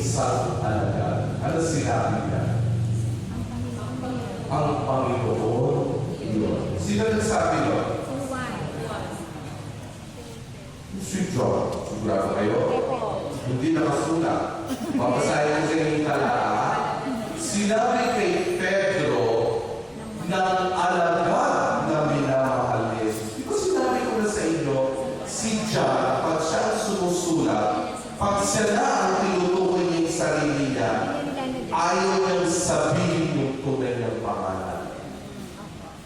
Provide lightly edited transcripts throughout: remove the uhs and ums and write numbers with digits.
isang alagad. Ano sinabi niya? Ang Panginoon yun. Sino nagsabi yun? Si John. Sigurado kayo? Hindi nakasulat. Papasahin ko sa inyong talata. Sinabi kay Pedro ng alagad na minamahal ni Jesus. Di ba sinabi ko na sa inyo, si John, pag siya ang sumusulat, pag siya na ang tinutukoy niya yung sarili niya, ayaw niyang sabihin yung tunay ng pangalan.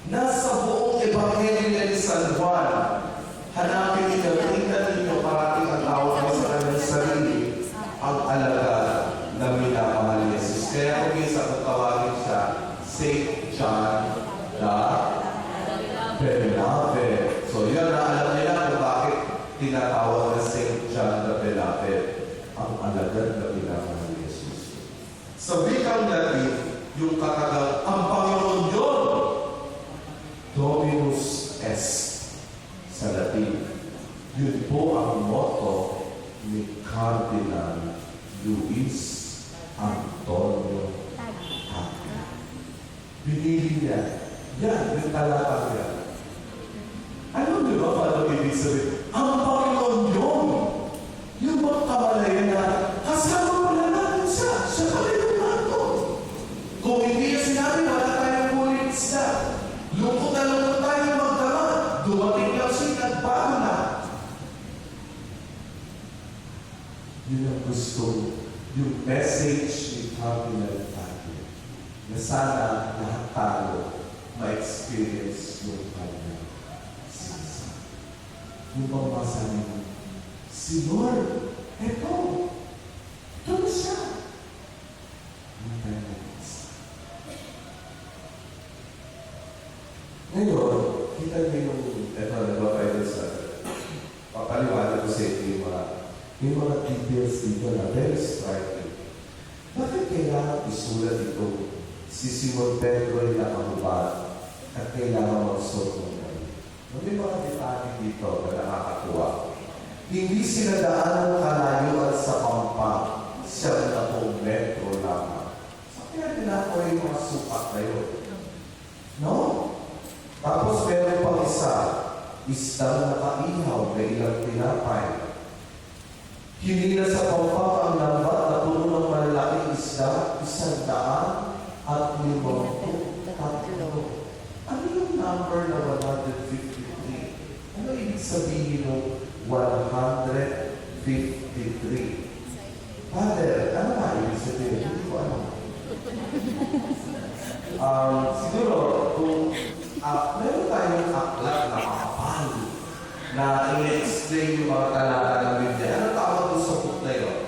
Nasa buong Ebanghelyo ni San Juan, hanapin niyo, tingnan ninyo, parating ang tawag niya sa kanyang sarili, ang alagad na minamahal ni Jesus. Kaya kung minsan kung tawagin siya, Saint John the Beloved. So yun, alam nila kung bakit tinatawag na Saint John the Beloved, ang alagad na minamahal ni Jesus. Sa wikang Latin, yung katagang, ang Panginoon yun, Dominus Est. Sa Latin, yun po ang motto ni Cardinal Luis Antonio Tagle. Binili niya, yan, yung talatang yan. Ano di ba paano ibig sabihin? Ang Panginoon yun! Yung magkamalayan na, kasama pala natin siya. Siya pala yung natin. Kung hindi niya sinabi, wala tayong kulit isda. Lungkot na lungkot tayo magdama. Dumating lang siya, nagbago na. Yun ang gusto, yung message ni Cardinal Tagle, na sana lahat tayo ma-experience yung kanya sisa. Yung pamasa niyo, si Lord, eto na siya. Yung tayo na isa. Ngayon, kita niyo yung, eto, nagpapayado sa papaliwanag ko sa inyo yung mga details dito na very striking. Bakit kailangan isulat ito? Si Simon Pedro ay nakahubad at kailangan magsuot ng kayo. May mga detalye dito na nakakatuwa. Hindi sila daan ng kalayuan sa Pampang, 7 metro lamang. So kaya tinakoy yung mga sukat na yun. No? Tapos meron pang isa, isdang nakaihaw na ilang tinapay. Hinila sa Pampang ang lambat na puno ng malalaking isda, 153. Ano yung number na 153? Ano ibig sabihin ng 153? Father, ano nga ibig sabihin? Hindi ko alam. Siguro, kung meron tayong aklat na makapal na i-explain yung mga talata ng Biblia. Ano tawag doon sa book na yun?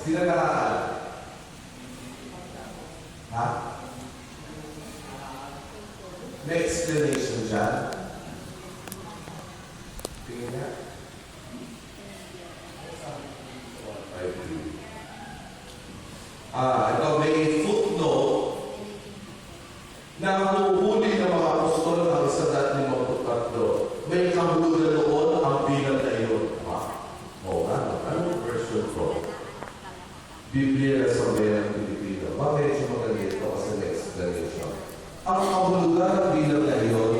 Sila nakakala? Ha? May explanation dyan? Tingnan niya. Ito may footnote na huhuli ng mga apostol ang 153. May kahulugan doon ang bilang na iyon. Oo nga, anong version ko? Biblia na sa mayang Pilipino. Bakit siya magalit ito kasi may explanation? Ang kahulugan ng bilang na iyon,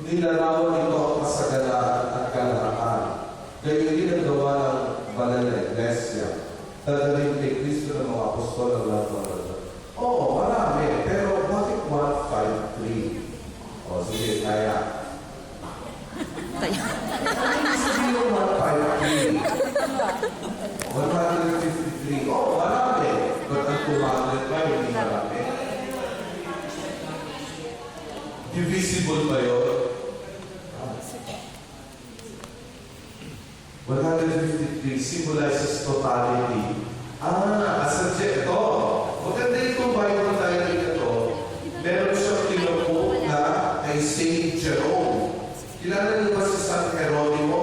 nilarawan ito ang kasaganaan at kalakaan. Gayun din ang gawa ng banal na iglesia. Dadalhin kay Kristo ng mga apostol ng lahat ng banal. Oo, marami. Pero bakit 153? O, sige, kaya. Sige yung 153. 153. Oo, marami. But ang 200 pa, hindi marami. Divisible ba yun? 153 symbolizes totality. Ito. Maganda itong Bible tayo ito. Meron siyang tinupok na kay Saint Jerome. Kilala niyo ba si San Jeronimo?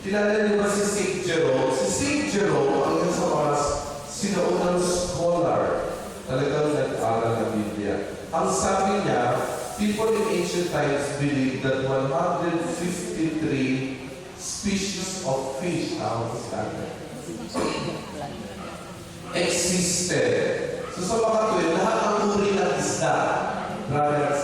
Kilala niyo ba si Saint Jerome? Si Saint Jerome, ang isa oras, sinaunang scholar. Talagang nag-aral ng Biblia. Ang sabi niya, people in ancient times believed that 153 species of fish, tawag sa isda, existed. So sa mga 12, lahat ng uri ng isda, brother at